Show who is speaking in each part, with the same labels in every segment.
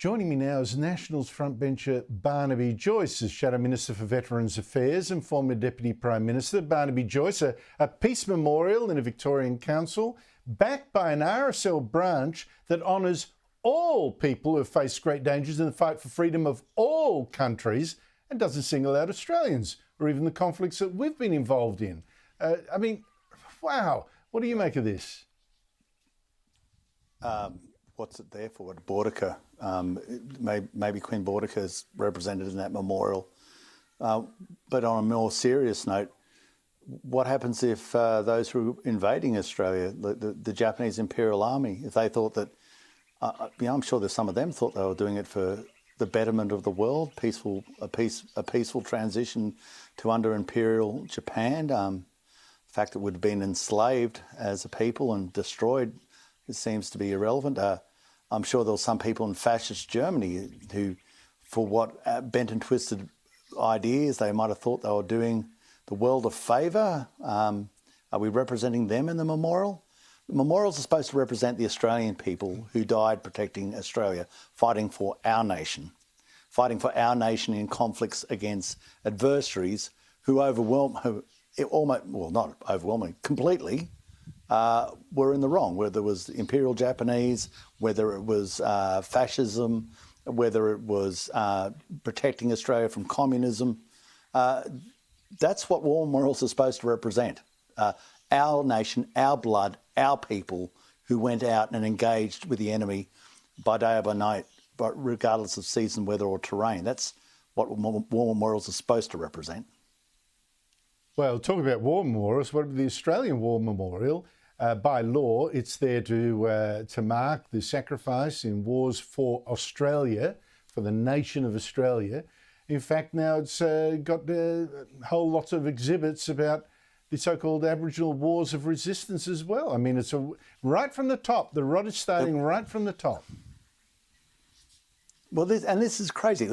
Speaker 1: Joining me now is Nationals frontbencher Barnaby Joyce, as Shadow Minister for Veterans Affairs and former Deputy Prime Minister. Barnaby Joyce, a peace memorial in a Victorian council, backed by an RSL branch that honours all people who have faced great dangers in the fight for freedom of all countries and doesn't single out Australians or even the conflicts that we've been involved in. I mean, wow. What do you make of this?
Speaker 2: What's it there for? Boudica. Maybe Queen Boudica is represented in that memorial. But on a more serious note, what happens if those who are invading Australia, the Japanese Imperial Army, if they thought that, I'm sure there's some of them thought they were doing it for the betterment of the world, a peaceful transition to under Imperial Japan. The fact that we'd been enslaved as a people and destroyed, it seems to be irrelevant. I'm sure there were some people in fascist Germany who, for what bent and twisted ideas, they might have thought they were doing the world a favour. Are we representing them in the memorial? The memorials are supposed to represent the Australian people who died protecting Australia, fighting for our nation in conflicts against adversaries who completely were in the wrong, whether it was Imperial Japanese, whether it was fascism, whether it was protecting Australia from communism. That's what war memorials are supposed to represent. Our nation, our blood, our people who went out and engaged with the enemy by day or by night, but regardless of season, weather or terrain. That's what war memorials are supposed to represent.
Speaker 1: Well, talking about war memorials, what about the Australian War Memorial? By law, it's there to mark the sacrifice in wars for Australia, for the nation of Australia. In fact, now it's got a whole lot of exhibits about the so-called Aboriginal wars of resistance as well. I mean, it's right from the top. The rod is starting right from the top.
Speaker 2: Well, this is crazy.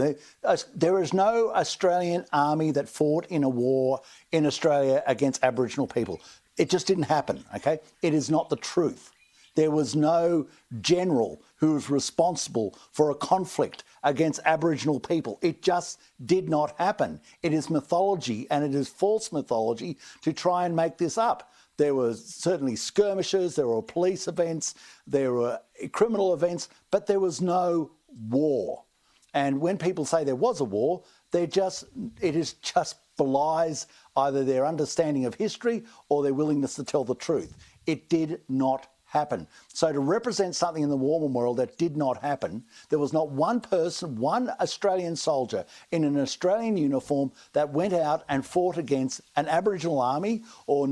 Speaker 2: There is no Australian army that fought in a war in Australia against Aboriginal people. It just didn't happen, okay? It is not the truth. There was no general who was responsible for a conflict against Aboriginal people. It just did not happen. It is mythology, and it is false mythology to try and make this up. There were certainly skirmishes, there were police events, there were criminal events, but there was no war. And when people say there was a war, it is just belies either their understanding of history or their willingness to tell the truth. It did not happen. So to represent something in the war memorial that did not happen, there was not one person, one Australian soldier in an Australian uniform that went out and fought against an Aboriginal army or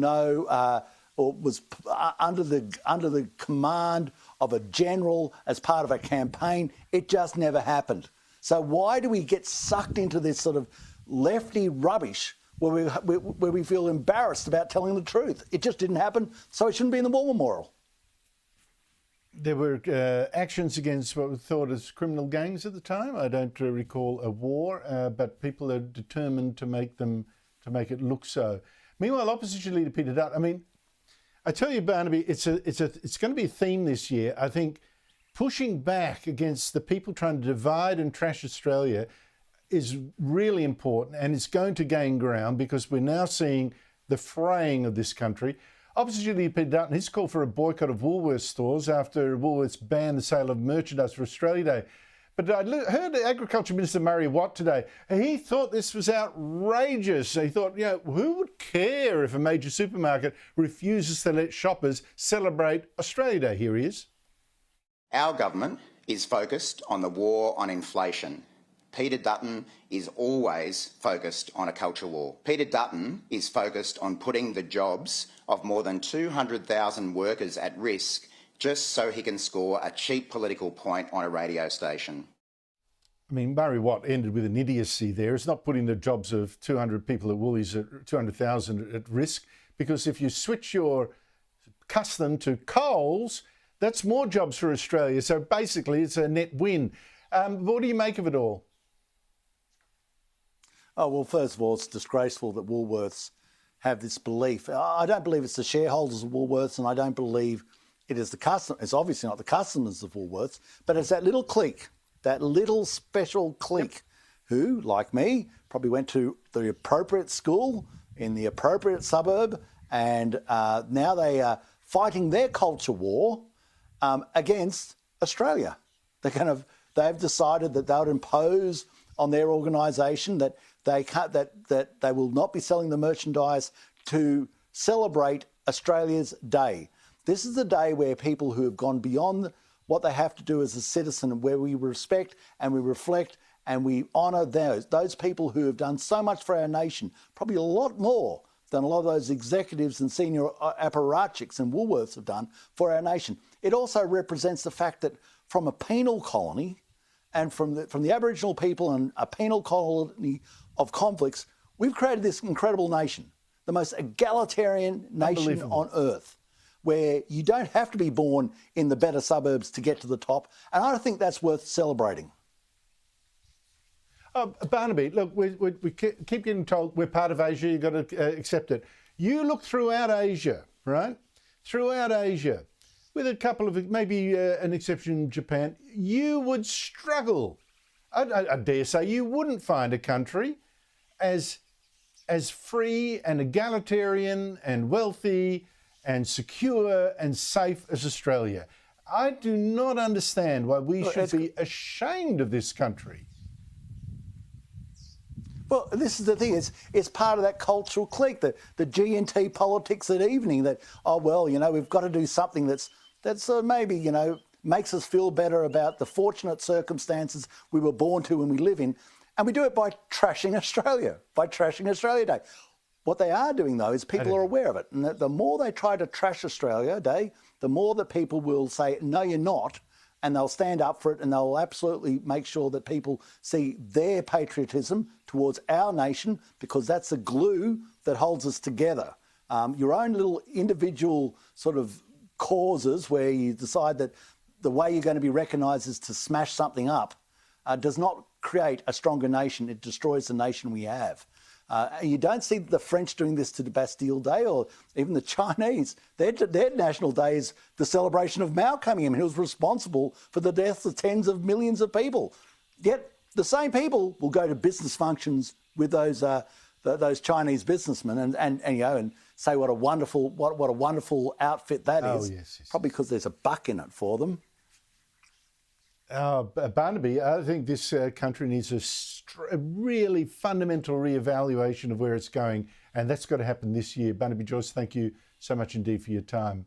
Speaker 2: was under the command of a general as part of a campaign. It just never happened. So why do we get sucked into this sort of lefty rubbish where we feel embarrassed about telling the truth? It just didn't happen, so it shouldn't be in the war memorial.
Speaker 1: There were actions against what was thought as criminal gangs at the time. I don't recall a war, but people are determined to make it look so. Meanwhile, Opposition Leader Peter Dutton, I mean, I tell you, Barnaby, it's going to be a theme this year. I think pushing back against the people trying to divide and trash Australia is really important, and it's going to gain ground because we're now seeing the fraying of this country. Opposition Leader Peter Dutton, he's called for a boycott of Woolworths stores after Woolworths banned the sale of merchandise for Australia Day. But I heard Agriculture Minister Murray Watt today, and he thought this was outrageous. He thought, who would care if a major supermarket refuses to let shoppers celebrate Australia Day? Here he is.
Speaker 3: Our government is focused on the war on inflation. Peter Dutton is always focused on a culture war. Peter Dutton is focused on putting the jobs of more than 200,000 workers at risk just so he can score a cheap political point on a radio station.
Speaker 1: I mean, Murray Watt ended with an idiocy there. It's not putting the jobs of 200 people at Woolies, 200,000 at risk, because if you switch your custom to Coles, that's more jobs for Australia. So basically, it's a net win. What do you make of it all?
Speaker 2: Oh, well, first of all, it's disgraceful that Woolworths have this belief. I don't believe it's the shareholders of Woolworths, and I don't believe it is the customer. It's obviously not the customers of Woolworths, but it's that little clique that little special clique who, like me, probably went to the appropriate school in the appropriate suburb, and now they are fighting their culture war against Australia. They've decided that they'll impose on their organisation that they can't, that they will not be selling the merchandise to celebrate Australia's day. This is the day where people who have gone beyond what they have to do as a citizen, where we respect and we reflect and we honour those people who have done so much for our nation, probably a lot more than a lot of those executives and senior apparatchiks and Woolworths have done for our nation. It also represents the fact that from a penal colony and from the Aboriginal people and a penal colony of convicts, we've created this incredible nation, the most egalitarian nation on earth, where you don't have to be born in the better suburbs to get to the top. And I think that's worth celebrating.
Speaker 1: Barnaby, look, we keep getting told we're part of Asia, you've got to accept it. You look throughout Asia, right? Throughout Asia, with a couple of, maybe an exception in Japan, you would struggle. I dare say you wouldn't find a country as free and egalitarian and wealthy and secure and safe as Australia. I do not understand why we should be ashamed of this country.
Speaker 2: Well, this is the thing, it's part of that cultural clique, the G&T politics at evening, that, oh, well, you know, we've got to do something that's maybe, you know, makes us feel better about the fortunate circumstances we were born to and we live in. And we do it by trashing Australia Day. What they are doing, though, is people are aware of it. And the more they try to trash Australia Day, the more that people will say, no, you're not. And they'll stand up for it, and they'll absolutely make sure that people see their patriotism towards our nation, because that's the glue that holds us together. Your own little individual sort of causes where you decide that the way you're going to be recognised is to smash something up does not create a stronger nation. It destroys the nation we have. You don't see the French doing this to the Bastille Day, or even the Chinese. Their national day is the celebration of Mao coming in, who was responsible for the deaths of tens of millions of people. Yet the same people will go to business functions with those Chinese businessmen and you know, and say what a wonderful outfit that is.
Speaker 1: Yes.
Speaker 2: Probably because there's a buck in it for them.
Speaker 1: Barnaby, I think this country needs a really fundamental reevaluation of where it's going, and that's got to happen this year. Barnaby Joyce, thank you so much indeed for your time.